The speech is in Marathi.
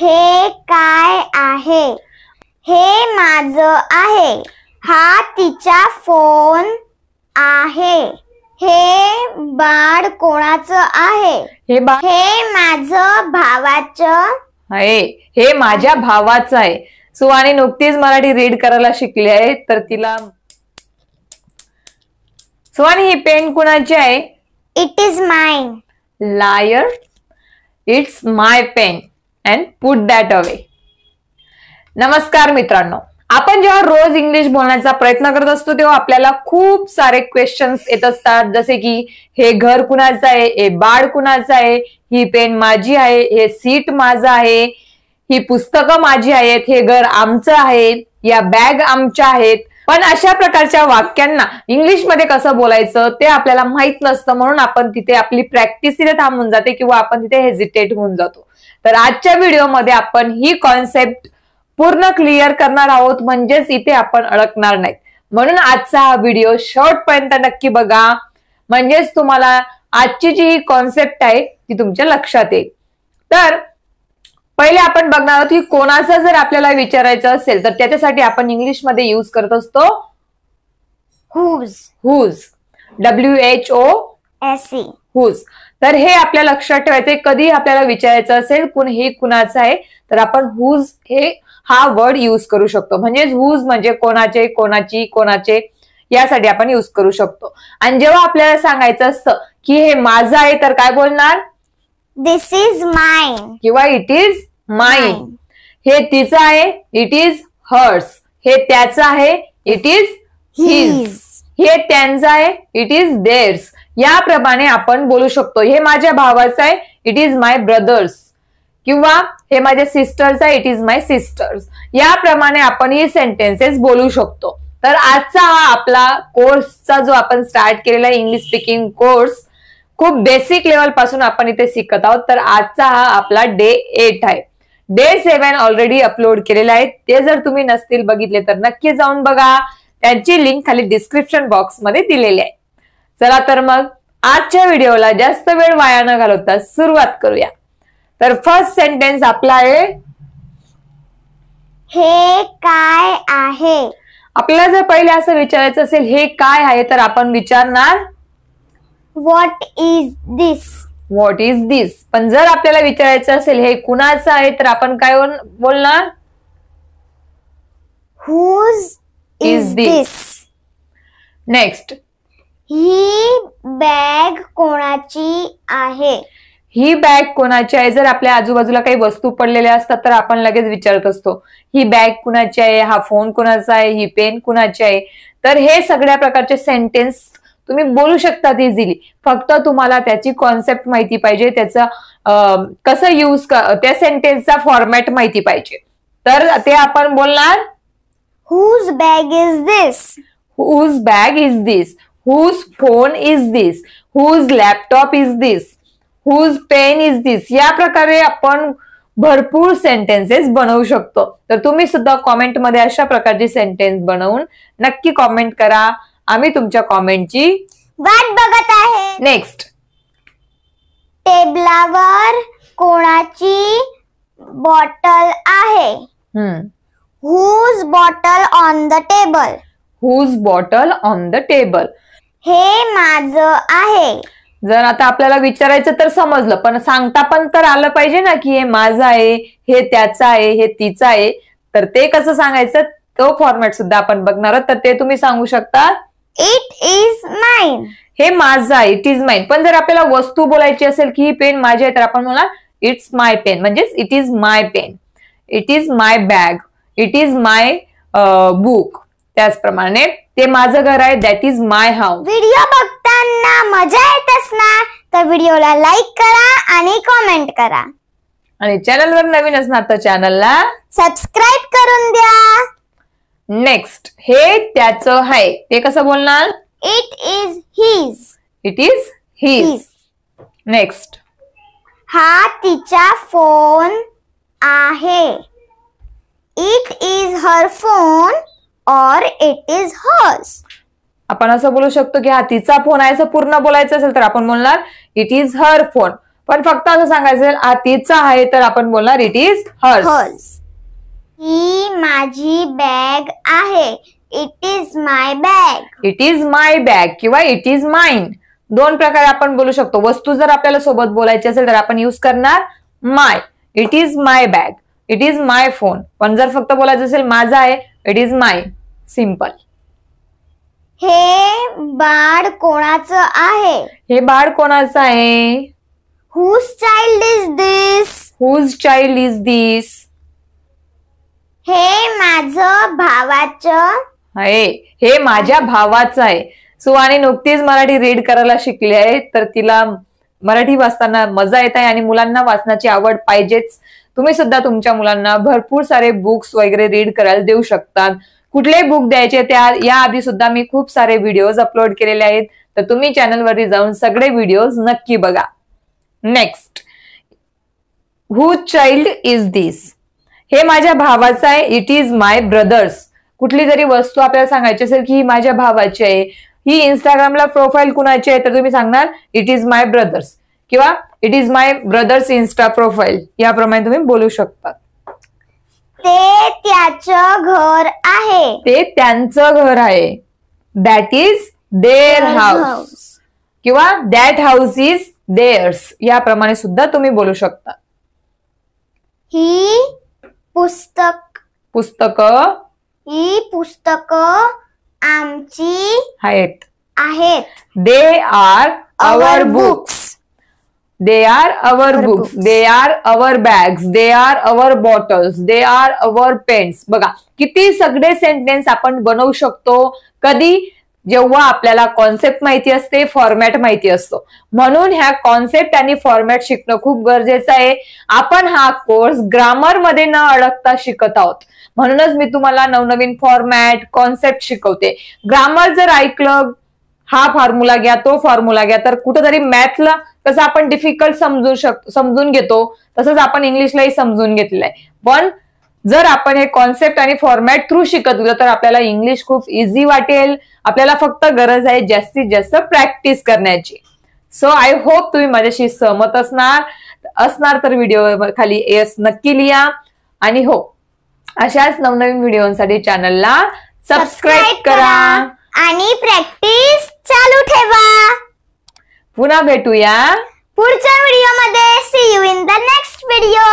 हे काय आहे? हे माझं आहे. हा तिचा फोन आहे. हे बाळ कोणाचं आहे? हे माझं भावाचं आहे. हे माझ्या भावाचं आहे. सुवाणी नुकतीच मराठी रीड करायला शिकली आहे, तर तिला सुवाणी ही पेन कुणाची आहे? It is mine. Liar. It's my pen and put that away. नमस्कार मित्रांनो, आपण जेव्हा रोज इंग्लिश बोलण्याचा प्रयत्न करत असतो तेव्हा आपल्याला खूप सारे क्वेश्चन्स येत असतात, जसे की हे घर कुणाचं आहे, हे बाळ कुणाचं आहे, ही पेन माझी आहे, हे सीट माझं आहे, ही पुस्तकं माझी आहेत, हे घर आमचं आहे, या बॅग आमच्या आहेत. पण अशा प्रकारच्या वाक्यांना इंग्लिशमध्ये कसं बोलायचं ते आपल्याला माहित नसतं, म्हणून आपण तिथे आपली प्रॅक्टिस तिथे थांबून जाते किंवा आपण तिथे हेजिटेट होऊन जातो. तर आजच्या व्हिडिओमध्ये आपण ही कॉन्सेप्ट पूर्ण क्लिअर करणार आहोत, म्हणजेच इथे आपण अडकणार नाहीत. म्हणून आजचा हा व्हिडिओ शेवटपर्यंत नक्की बघा, म्हणजेच तुम्हाला आजची जी कॉन्सेप्ट आहे ती तुमच्या लक्षात येईल. तर पहिले आपण बघणार आहोत की कोणाचं जर आपल्याला विचारायचं असेल तर त्याच्यासाठी आपण इंग्लिशमध्ये यूज करत असतो whose. whose. WHOSE. whose. तर हे आपल्या लक्षात ठेवायचे, कधी आपल्याला विचारायचं असेल हे कुणाचं आहे तर आपण whose हा वर्ड यूज करू शकतो. म्हणजे whose म्हणजे कोणाचे, कोणाची, कोणाचे यासाठी आपण यूज करू शकतो. आणि जेव्हा आपल्याला सांगायचं असतं की हे माझं आहे तर काय बोलणार? दिस इज माइन किंवा इट इज माइन. हे तिचं आहे, इट इज हर्स. हे त्याचं आहे, इट इज हिज. हे त्यांचं आहे, इट इज देअर्स. याप्रमाणे आपण बोलू शकतो. हे माझ्या भावाचं आहे, इट इज माय ब्रदर्स. किंवा हे माझ्या सिस्टर्स आहे, इट इज माय सिस्टर्स. याप्रमाणे आपण ही सेंटेन्सेस बोलू शकतो. तर आजचा हा आपला कोर्सचा जो आपण स्टार्ट केलेला इंग्लिश स्पीकिंग कोर्स, खूप बेसिक लेवल पासून आपण इथे शिकत आहोत. तर आजचा हा आपला डे 8 आहे. डे 7 ऑलरेडी अपलोड केलेला आहे. ते जर तुम्ही नसतील बघितले तर नक्की जाऊन बघा. त्यांची लिंक खाली डिस्क्रिप्शन बॉक्स मध्ये दिलेली आहे. चला तर मग आजच्या व्हिडिओला जास्त वेळ वाया न घालवता सुरुवात करूया. तर फर्स्ट सेंटेन्स आपला आहे, हे काय आहे? आपल्याला जर पहिले असं विचारायचं असेल हे काय आहे तर आपण विचारणार what is this. What is this. पण जर आपल्याला विचारायचं असेल हे कुणाचं आहे तर आपण काय बोलणार? whose is this. Next, he bag कोणाची आहे? ही बॅग कोणाची आहे. जर आपल्या आजूबाजूला काही वस्तू पडलेल्या असतात तर आपण लगेच विचारत असतो ही बॅग कुणाची आहे, हा फोन कुणाचा आहे, ही पेन कुणाची आहे. तर हे सगळ्या प्रकारचे सेंटेन्स तुम्ही बोलू शकतात इझिली. फक्त तुम्हाला त्याची कॉन्सेप्ट माहिती पाहिजे, त्याचं कसं यूज, त्या सेंटेन्सचा फॉर्मॅट माहिती पाहिजे. तर ते आपण बोलणार whose bag is this. whose bag is this. whose phone is this. whose laptop is this. whose pen is this. या प्रकारे आपण भरपूर सेंटेन्सेस बनवू शकतो. तर तुम्ही सुद्धा कॉमेंट मध्ये अशा प्रकारची सेंटेन्स बनवून नक्की कॉमेंट करा. आम्ही तुमच्या कॉमेंटची वाट बघत आहे. नेक्स्ट, टेबलावर कोणाची बॉटल आहे? whose bottle on the table. whose bottle on the table. हे माझं आहे. जर आता आपल्याला विचारायचं तर समजलं, पण सांगता पण तर आलं पाहिजे ना की हे माझं आहे, हे त्याचं आहे, हे तिचं आहे. तर ते कसं सांगायचं तो फॉर्मॅट सुद्धा आपण बघणार आहोत. तर ते तुम्ही सांगू शकता इट इज माइन. हे माझं आहे, इट इज माइन. पण जर आपल्याला वस्तू बोलायची असेल की ही पेन माझी आहे तर आपण बोलणार इट्स माय पेन. म्हणजेच it is my pen, it is my bag, it is my book. त्याचप्रमाणे ते माझं घर आहे, that is my house. Video बघताना मजा येत असणार तर व्हिडिओला लाईक करा आणि कॉमेंट करा. आणि चॅनलवर नवीन असणार तर चॅनलला सबस्क्राईब करून द्या. नेक्स्ट, हे त्याचं आहे ते कसं बोलणार? It is his. It is his. Next, हा तिचा फोन आहे. इट इज हर फोन और इट इज हर्स. आपण असं बोलू शकतो की हा तिचा फोन आहे असं पूर्ण बोलायचं असेल तर आपण बोलणार इट इज हर फोन. पण फक्त असं सांगायचं तिचा आहे तर आपण बोलणार इट इज हर्स. हर्स. ही माझी बॅग आहे. It is my bag. It is my bag किंवा इट इज माइन. दोन प्रकारे आपण बोलू शकतो. वस्तू जर आपल्याला सोबत बोलायची असेल तर आपण यूज करणार my. It is my bag. It is my phone. पण जर फक्त बोलायचं असेल माझा आहे, इट इज माइन. सिंपल. हे बाळ कोणाचं आहे? हे बाळ कोणाचं आहे? Whose child is this? Whose child is this? हे माझं भावाचं आहे. हे माझ्या भावाचं आहे. सुवानी नुकतीच मराठी रीड करायला शिकली आहे, तर तिला मराठी वाचताना मजा येत आहे आणि मुलांना वाचनाची आवड पाहिजेच. तुम्ही सुद्धा तुमच्या मुलांना भरपूर सारे बुक्स वगैरे रीड करायला देऊ शकतात. कुठलेही बुक द्यायचे त्या याआधी सुद्धा मी खूप सारे व्हिडिओज अपलोड केलेले आहेत, तर तुम्ही चॅनलवरती जाऊन सगळे व्हिडिओज नक्की बघा. Next, whose child is this? हे माझ्या भावाचं आहे. It is my brothers. कुठली जरी वस्तू आपल्याला सांगायची असेल की ही माझ्या भावाची आहे, ही इंस्टाग्रामला प्रोफाईल कुणाची आहे, तर तुम्ही सांगणार इट इज माय ब्रदर्स किंवा it is my brothers Insta profile. याप्रमाणे तुम्ही बोलू शकता. ते त्याचं घर आहे. ते त्यांचं घर आहे. दॅट इज देअर हाऊस किंवा दॅट हाऊस इज देअर्स. याप्रमाणे सुद्धा तुम्ही बोलू शकता. ही पुस्तक आमची आहेत. They are our books. They are our books. They are our bags. They are our bottles. They are our pens. बघा किती सगळे सेंटेन्स आपण बनवू शकतो. कधी? जेव्हा आपल्याला कॉन्सेप्ट माहिती असते, फॉर्मॅट माहिती असतो. म्हणून ह्या कॉन्सेप्ट आणि फॉर्मॅट शिकणं खूप गरजेचं आहे. आपण हा कोर्स ग्रामर मध्ये न अडकता शिकत आहोत. म्हणूनच मी तुम्हाला नवनवीन फॉर्मॅट, कॉन्सेप्ट शिकवते. ग्रामर जर ऐकलं, हा फॉर्म्युला घ्या, तो फॉर्म्युला घ्या, तर कुठेतरी मॅथला कसं आपण डिफिकल्ट समजून घेतो, तसंच आपण इंग्लिशलाही समजून घेतलेलं आहे. पण जर आपण हे कॉन्सेप्ट आणि फॉर्मॅट थ्रू शिकत गेलो तर आपल्याला इंग्लिश खूप इझी वाटेल. आपल्याला फक्त गरज आहे जास्तीत जास्त प्रॅक्टिस करण्याची. सो आय होप तुम्ही माझ्याशी सहमत असणार तर व्हिडिओ खाली येस नक्की लिहा. आणि हो, अशाच नवनवीन व्हिडिओसाठी चॅनलला सबस्क्राईब करा आणि प्रॅक्टिस चालू ठेवा. पुन्हा भेटूया पुढच्या व्हिडिओमध्ये. See you in the next video.